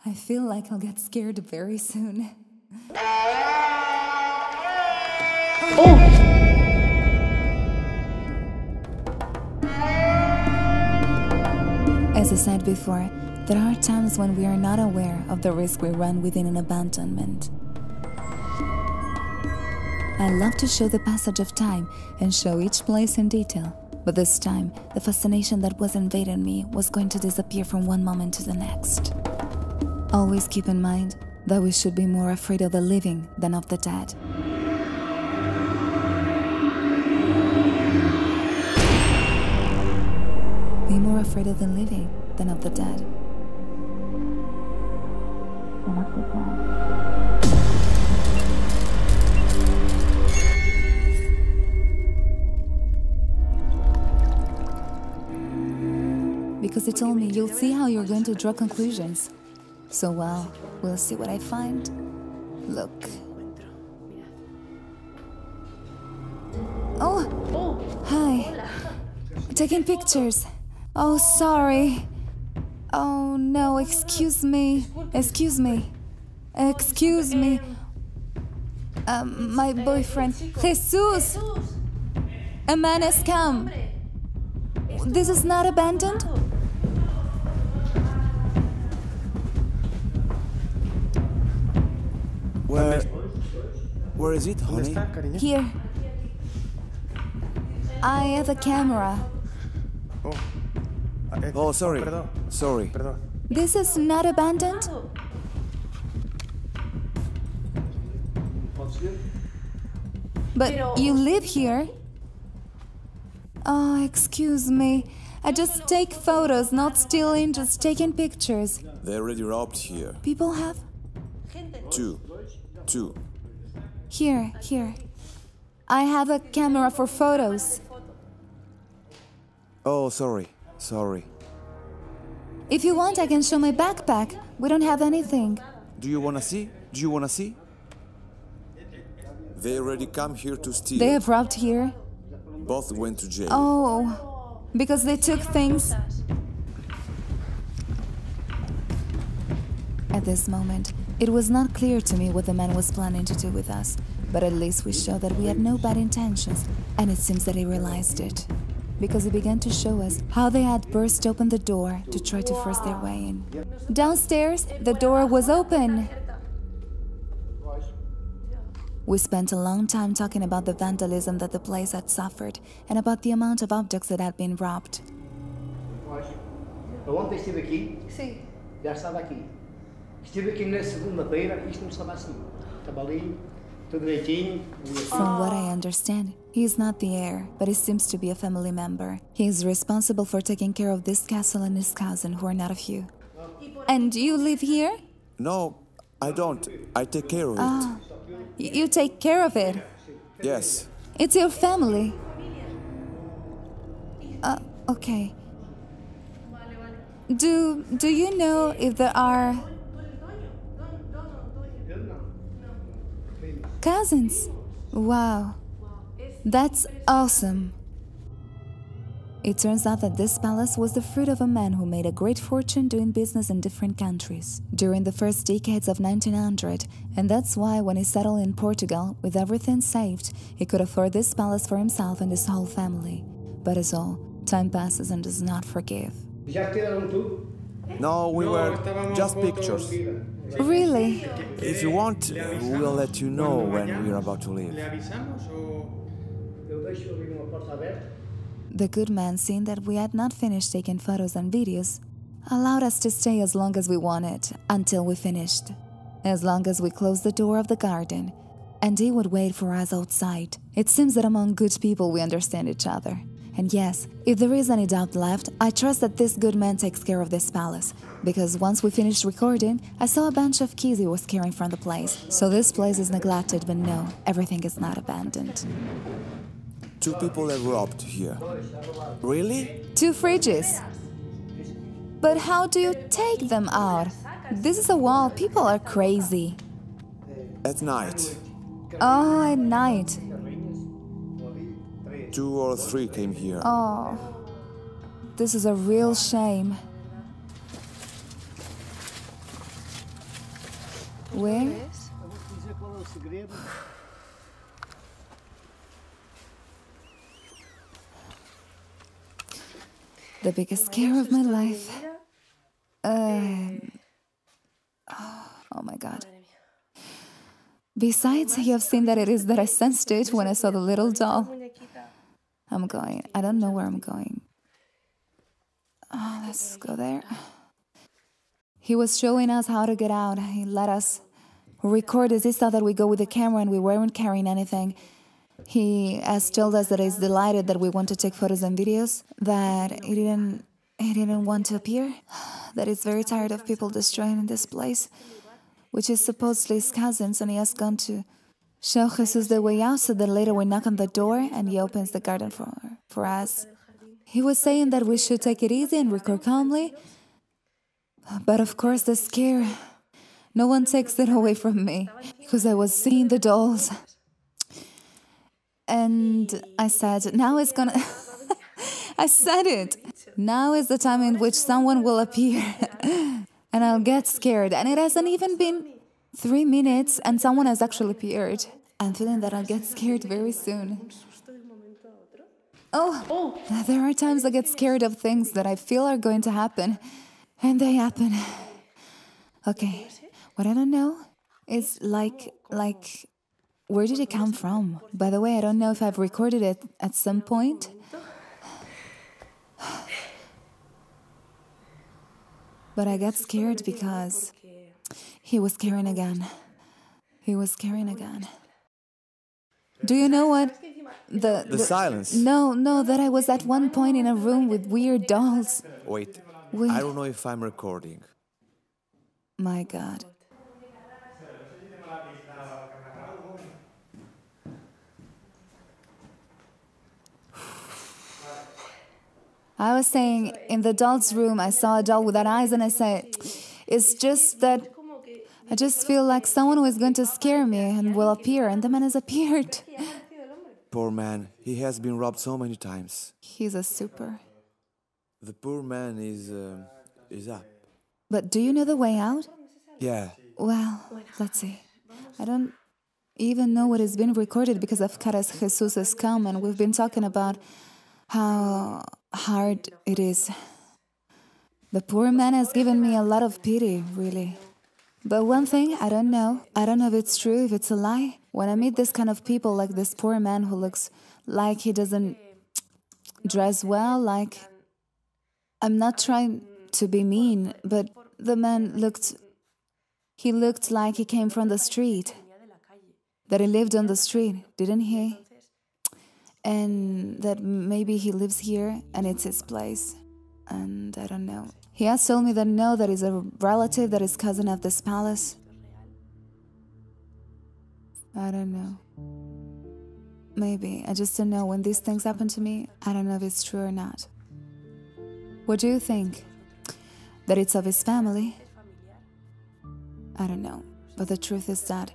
I feel like I'll get scared very soon. Oh! As I said before, there are times when we are not aware of the risk we run within an abandonment. I love to show the passage of time and show each place in detail, but this time, the fascination that was invading me was going to disappear from one moment to the next. Always keep in mind that we should be more afraid of the living than of the dead. Be more afraid of the living than of the dead. Than of the dead. Because he told me, you'll see how you're going to draw conclusions. So, well, we'll see what I find. Look. Oh! Hi. Taking pictures. Oh, sorry. Oh, no, excuse me. Excuse me. Excuse me. My boyfriend. Jesus! A man has come. This is not abandoned? Where is it, honey? Here. I have a camera. Oh, sorry. Sorry. This is not abandoned? But you live here? Oh, excuse me. I just take photos, not stealing, just taking pictures. They already robbed here. People have? Two. Here. I have a camera for photos. Oh, sorry. If you want, I can show my backpack. We don't have anything. Do you wanna see? They already come here to steal. They have robbed here? Both went to jail. Oh, because they took things? At this moment, it was not clear to me what the man was planning to do with us, but at least we showed that we had no bad intentions, and it seems that he realized it, because he began to show us how they had burst open the door to try to force their way in. Downstairs, the door was open. We spent a long time talking about the vandalism that the place had suffered and about the amount of objects that had been robbed. Eu ontem estive aqui. Sim. Já estava aqui. Estive aqui na segunda-feira e isto não estava assim. Estava ali, tudo direitinho. From what I understand, he is not the heir, but he seems to be a family member. He is responsible for taking care of this castle and his cousin, who are not a few. And you live here? No, I don't. I take care of it. You take care of it? Yes. It's your family? Okay. Do you know if there are cousins? Wow, that's awesome. It turns out that this palace was the fruit of a man who made a great fortune doing business in different countries during the first decades of 1900, and that's why when he settled in Portugal with everything saved, he could afford this palace for himself and his whole family. But as all, time passes and does not forgive. No, we were just pictures. Really? If you want, we'll let you know when we're about to leave. The good man, seeing that we had not finished taking photos and videos, allowed us to stay as long as we wanted, until we finished. As long as we closed the door of the garden, and he would wait for us outside. It seems that among good people we understand each other. And yes, if there is any doubt left, I trust that this good man takes care of this palace, because once we finished recording, I saw a bunch of keys he was carrying from the place. So this place is neglected, but no, everything is not abandoned. 2 people have robbed here. Really? 2 fridges. But how do you take them out? This is a wall, people are crazy. At night. Oh, at night. 2 or 3 came here. Oh, this is a real shame. Where? Eu vou-te dizer qual é o segredo. The biggest scare of my life. Oh my God. Besides, you have seen that it is that I sensed it when I saw the little doll. I'm going. I don't know where I'm going. Oh, let's go there. He was showing us how to get out. He let us record as he saw that we go with the camera and we weren't carrying anything. He has told us that he's delighted that we want to take photos and videos, that he didn't want to appear, that he's very tired of people destroying this place, which is supposedly his cousins, and he has gone to show Jesus the way out so that later we knock on the door and he opens the garden for us. He was saying that we should take it easy and record calmly, but of course the scare, no one takes it away from me, because I was seeing the dolls. And I said, now it's gonna... I said it. Now is the time in which someone will appear. And I'll get scared. And it hasn't even been 3 minutes and someone has actually appeared. I'm feeling that I'll get scared very soon. Oh, there are times I get scared of things that I feel are going to happen. And they happen. Okay, what I don't know is like... Where did it come from? By the way, I don't know if I've recorded it at some point. But I got scared because he was carrying a gun. He was carrying a gun. Do you know what? The silence. No, that I was at one point in a room with weird dolls. Wait, Wait. I don't know if I'm recording. My God. I was saying, in the doll's room, I saw a doll without eyes, and I said, it's just that I just feel like someone was going to scare me and will appear, and the man has appeared. Poor man, he has been robbed so many times. He's a super. The poor man is up. But do you know the way out? Yeah. Well, let's see. I don't even know what has been recorded because of Caras Jesus has come, and we've been talking about how hard it is. The poor man has given me a lot of pity, really. But one thing, I don't know if it's true, if it's a lie. When I meet this kind of people, like this poor man who looks like he doesn't dress well, like... I'm not trying to be mean, but the man looked like he came from the street. That he lived on the street, didn't he? And that maybe he lives here and it's his place. And I don't know. He has told me that no, that is a relative, that is cousin of this palace. I don't know. Maybe. I just don't know. When these things happen to me, I don't know if it's true or not. What do you think? That it's of his family? I don't know. But the truth is that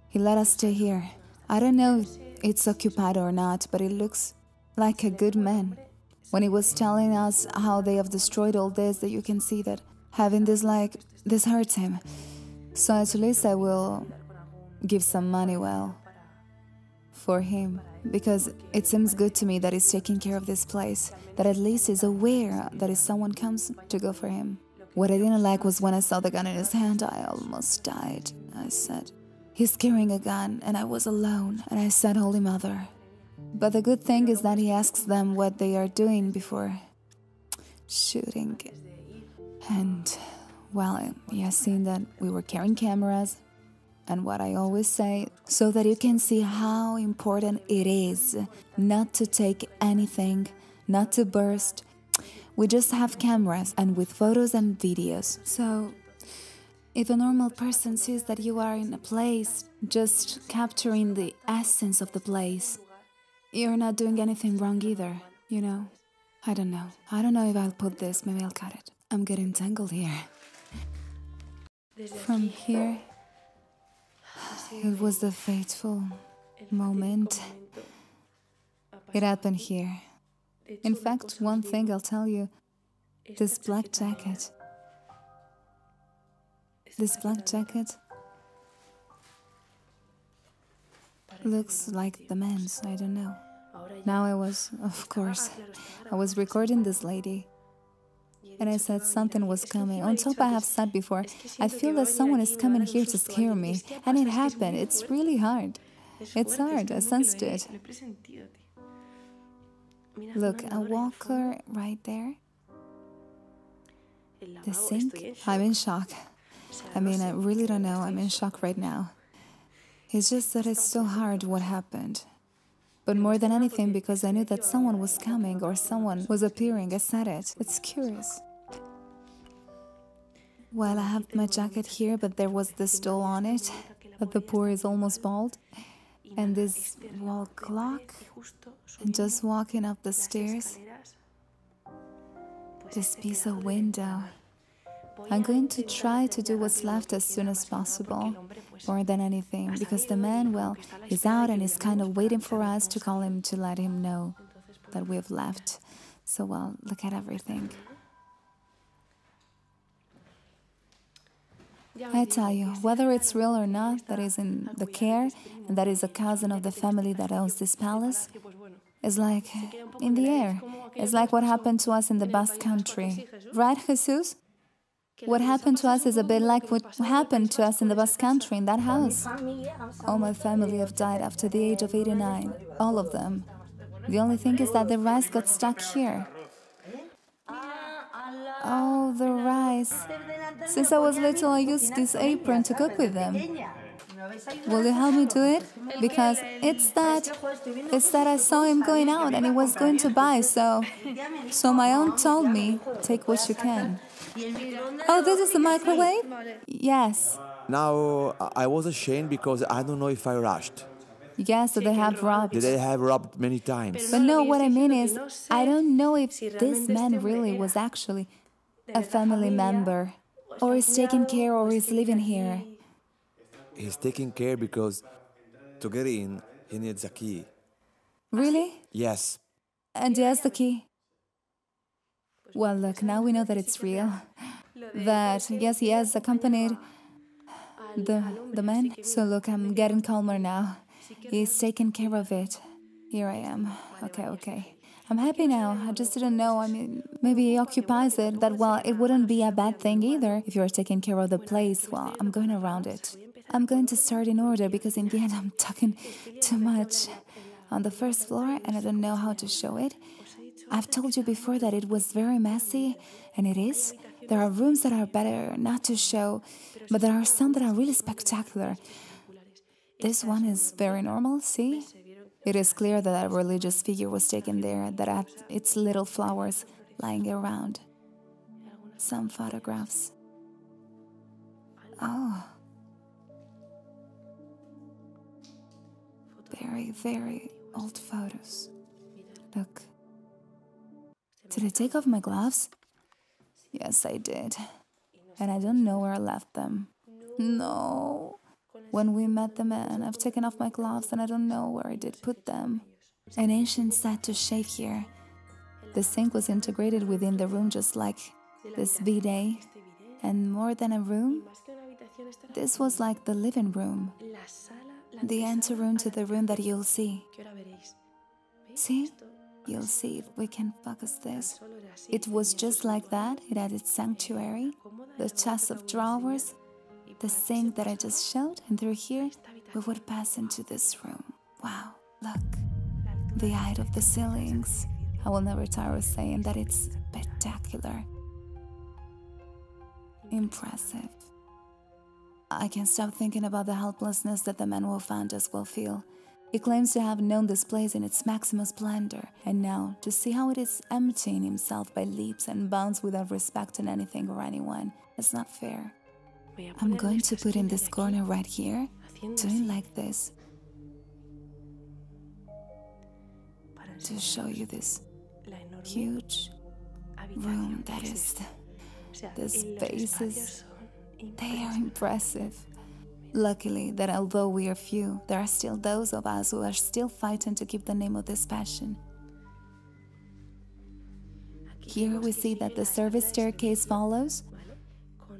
he let us stay here. I don't know if it's occupied or not, but it looks like a good man. When he was telling us how they have destroyed all this, that you can see that having this hurts him. So at least I will give some money, for him. Because it seems good to me that he's taking care of this place. That at least he's aware that if someone comes to go for him. What I didn't like was when I saw the gun in his hand, I almost died. I said, he's carrying a gun, and I was alone. And I said, Holy Mother. But the good thing is that he asks them what they are doing before shooting. And, well, he has seen that we were carrying cameras. And what I always say, so that you can see how important it is not to take anything, not to burst. We just have cameras and with photos and videos. So if a normal person sees that you are in a place just capturing the essence of the place, you're not doing anything wrong either, you know? I don't know. I don't know if I'll put this, maybe I'll cut it. I'm getting tangled here. From here, it was the fateful moment. It happened here. In fact, one thing I'll tell you, this black jacket Looks like the man's, I don't know. Now I was recording this lady. And I said something was coming. On top, I have said before, I feel that someone is coming here to scare me. And it happened. It's really hard. It's hard. I sensed it. Look, a walker right there. The sink? I'm in shock. I mean, I really don't know. I'm in shock right now. It's just that it's so hard what happened. But more than anything, because I knew that someone was coming or someone was appearing, I said it. It's curious. Well, I have my jacket here, but there was this doll on it, that the poor is almost bald. And this wall clock, and just walking up the stairs, this piece of window. I'm going to try to do what's left as soon as possible, more than anything, because the man, well, is out and is kind of waiting for us to call him to let him know that we've left. So, well, look at everything. I tell you, whether it's real or not, that is in the care, and that is a cousin of the family that owns this palace, is like in the air. It's like what happened to us in the Basque Country. Right, Jesus? What happened to us is a bit like what happened to us in the Basque Country, in that house. All my family have died after the age of 89, all of them. The only thing is that the rice got stuck here. Oh, the rice. Since I was little, I used this apron to cook with them. Will you help me do it? Because it's that I saw him going out and he was going to buy, so my aunt told me, take what you can. Oh, this is the microwave? Yes. Now, I was ashamed because I don't know if I rushed. Yes, so they have robbed. They have robbed many times. But no, what I mean is, I don't know if this man really was actually a family member, or is taking care, or is living here. He's taking care because to get in, he needs a key. Really? Yes. And he has the key? Well, look, now we know that it's real. That, yes, he has accompanied the man. So look, I'm getting calmer now. He's taken care of it. Here I am. Okay. I'm happy now. I just didn't know. I mean, maybe he occupies it. That, well, it wouldn't be a bad thing either. If you're taking care of the place, well, I'm going around it. I'm going to start in order because in the end I'm talking too much. On the first floor, and I don't know how to show it. I've told you before that it was very messy, and it is. There are rooms that are better not to show, but there are some that are really spectacular. This one is very normal, see? It is clear that a religious figure was taken there, that had its little flowers lying around. Some photographs. Oh. Very, very old photos. Look. Did I take off my gloves? Yes, I did. And I don't know where I left them. No. When we met the man, I've taken off my gloves and I don't know where I did put them. An ancient set to shave here. The sink was integrated within the room just like this bidet. And more than a room, this was like the living room. The anteroom to the room that you'll see. See? You'll see if we can focus this. It was just like that. It had its sanctuary, the chest of drawers, the sink that I just showed, and through here we would pass into this room. Wow, look. The height of the ceilings. I will never tire of saying that it's spectacular. Impressive. I can't stop thinking about the helplessness that the man who found us will feel. He claims to have known this place in its maximum splendor, and now to see how it is emptying himself by leaps and bounds without respecting anything or anyone, it's not fair. I'm going to put in this corner right here, doing like this, to show you this huge room that is, the spaces, they are impressive. Luckily that although we are few, there are still those of us who are still fighting to keep the name of this passion. Here we see that the service staircase follows,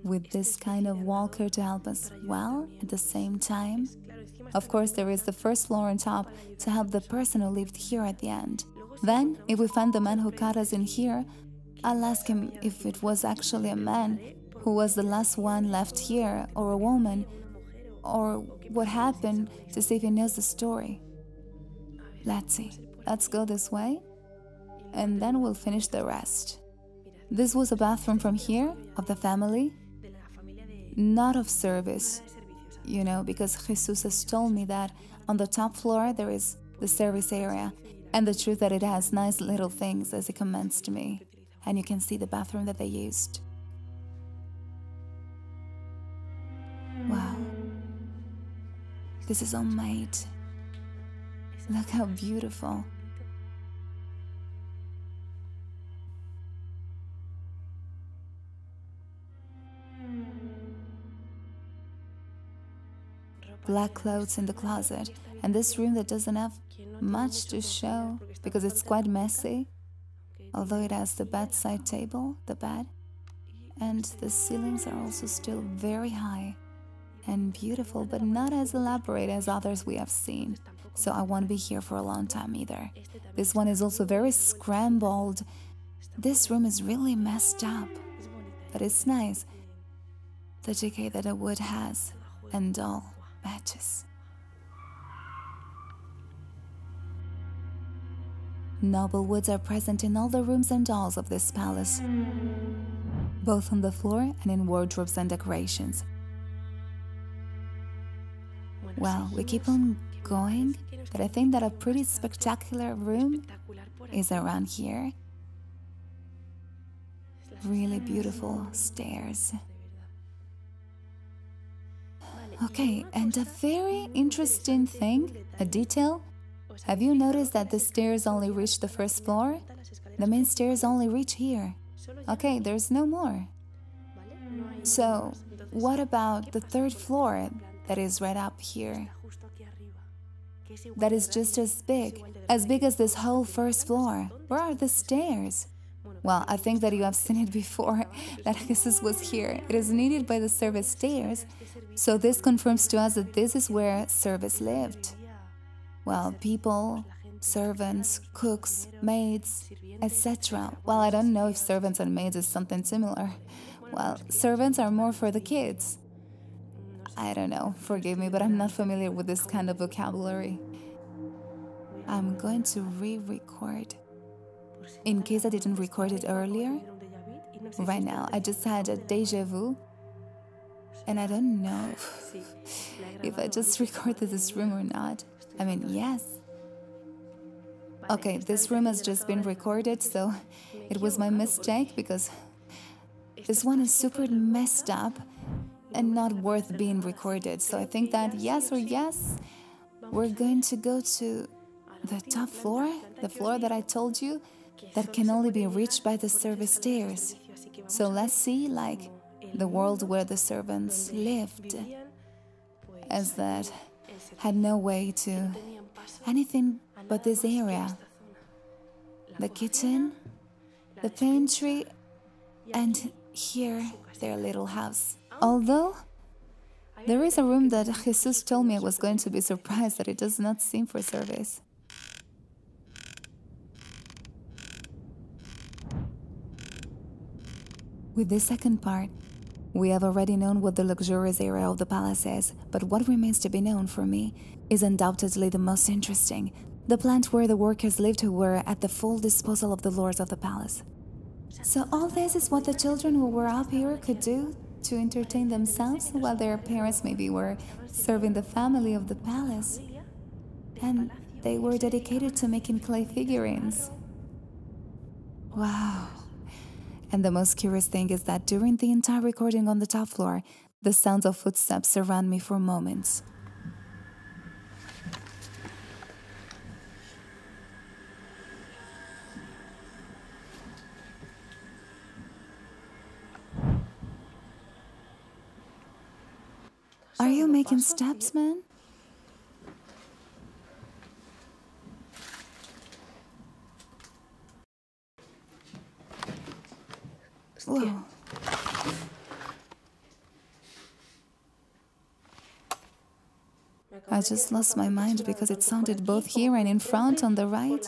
with this kind of walker to help us well. At the same time, Of course, there is the first floor on top to help the person who lived here at the end. Then, if we find the man who caught us in here, I'll ask him if it was actually a man who was the last one left here, or a woman, or what happened, to see if he knows the story. Let's see. Let's go this way, and then we'll finish the rest. This was a bathroom from here, of the family, not of service, you know, because Jesus has told me that on the top floor there is the service area, and the truth that it has nice little things as he commends to me. And you can see the bathroom that they used. Wow. This is all made. Look how beautiful. Black clothes in the closet, and this room that doesn't have much to show because it's quite messy, although it has the bedside table, the bed, and the ceilings are also still very high and beautiful, but not as elaborate as others we have seen, so I won't be here for a long time either. This one is also very scrambled. This room is really messed up, but it's nice. The decay that a wood has, and all matches. Noble woods are present in all the rooms and halls of this palace, both on the floor and in wardrobes and decorations. Well, we keep on going, but I think that a pretty spectacular room is around here. Really beautiful stairs. Okay, and a very interesting thing, a detail. Have you noticed that the stairs only reach the first floor? The main stairs only reach here. Okay, there's no more. So, what about the third floor that is right up here? That is just as big as this whole first floor. Where are the stairs? Well, I think that you have seen it before, that Jesus was here. It is needed by the service stairs, so this confirms to us that this is where service lived. Well, people, servants, cooks, maids, etc. Well, I don't know if servants and maids is something similar. Well, servants are more for the kids. I don't know, forgive me, but I'm not familiar with this kind of vocabulary. I'm going to re-record. In case I didn't record it earlier, right now I just had a déjà vu, and I don't know if I just recorded this room or not. I mean, yes. Okay, this room has just been recorded, so it was my mistake because this one is super messed up and not worth being recorded. So I think that yes or yes, we're going to go to the top floor, the floor that I told you, that can only be reached by the service stairs. So let's see, like, the world where the servants lived, as that had no way to anything but this area. The kitchen, the pantry, and here their little house. Although there is a room that Jesus told me I was going to be surprised that it does not seem for service. With this second part, we have already known what the luxurious area of the palace is, but what remains to be known for me is undoubtedly the most interesting, the plant where the workers lived who were at the full disposal of the lords of the palace. So all this is what the children who were up here could do to entertain themselves while their parents maybe were serving the family of the palace. And they were dedicated to making clay figurines. Wow. And the most curious thing is that during the entire recording on the top floor, the sounds of footsteps surround me for moments. Are you making steps, man? Whoa. I just lost my mind because it sounded both here and in front on the right.